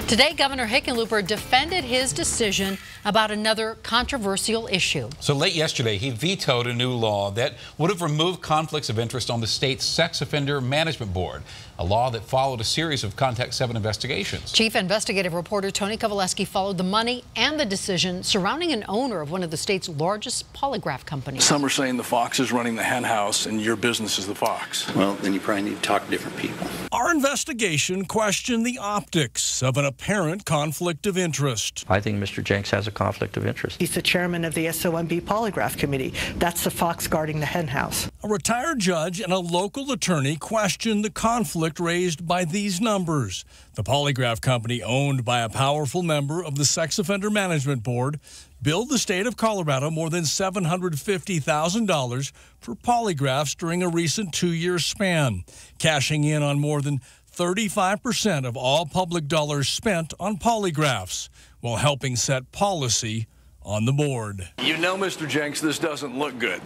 Today, Governor Hickenlooper defended his decision about another controversial issue. So late yesterday, he vetoed a new law that would have removed conflicts of interest on the state's Sex Offender Management Board, a law that followed a series of Contact 7 investigations. Chief investigative reporter Tony Kowaleski followed the money and the decision surrounding an owner of one of the state's largest polygraph companies. Some are saying the fox is running the hen house and your business is the fox. Well, then you probably need to talk to different people. Our investigation questioned the optics of an apparent conflict of interest. I think Mr. Jenks has a conflict of interest. He's the chairman of the SOMB Polygraph Committee. That's the fox guarding the hen house. A retired judge and a local attorney questioned the conflict raised by these numbers. The polygraph company, owned by a powerful member of the Sex Offender Management Board, billed the state of Colorado more than $750,000 for polygraphs during a recent 2-year span, cashing in on more than 35% of all public dollars spent on polygraphs, while helping set policy on the board. You know, Mr. Jenks, this doesn't look good.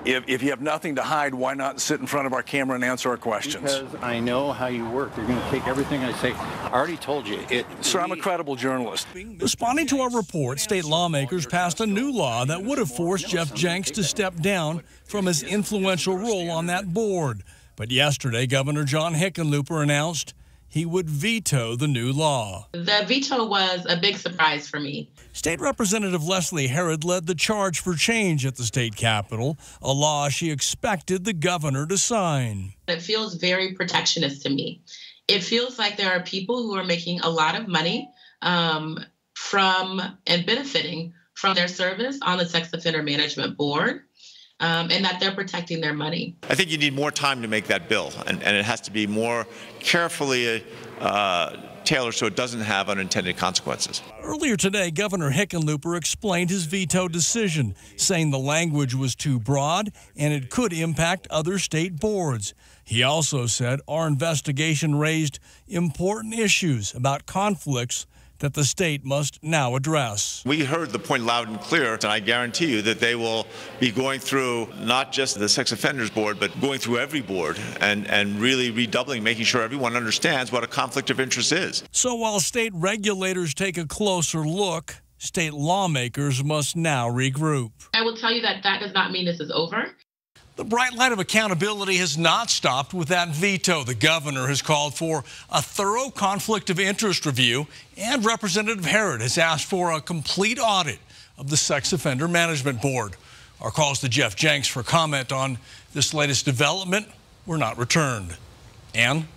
If you have nothing to hide, why not sit in front of our camera and answer our questions? Because I know how you work. You're going to take everything I say. I already told you. Sir, I'm a credible journalist. Responding to our report, state lawmakers passed a new law that would have forced Jeff Jenks to step down from his influential role on that board. But yesterday, Governor John Hickenlooper announced he would veto the new law. The veto was a big surprise for me. State Representative Leslie Herod led the charge for change at the state capitol, a law she expected the governor to sign. It feels very protectionist to me. It feels like there are people who are making a lot of money from and benefiting from their service on the Sex Offender Management Board. And that they're protecting their money. I think you need more time to make that bill, and it has to be more carefully tailored so it doesn't have unintended consequences. Earlier today, Governor Hickenlooper explained his veto decision, saying the language was too broad and it could impact other state boards. He also said our investigation raised important issues about conflicts that the state must now address. We heard the point loud and clear, and I guarantee you that they will be going through not just the Sex Offenders Board, but going through every board and really redoubling, making sure everyone understands what a conflict of interest is. So while state regulators take a closer look, state lawmakers must now regroup. I will tell you that that does not mean this is over. The bright light of accountability has not stopped with that veto. The governor has called for a thorough conflict of interest review, and Representative Herod has asked for a complete audit of the Sex Offender Management Board. Our calls to Jeff Jenks for comment on this latest development were not returned. Ann?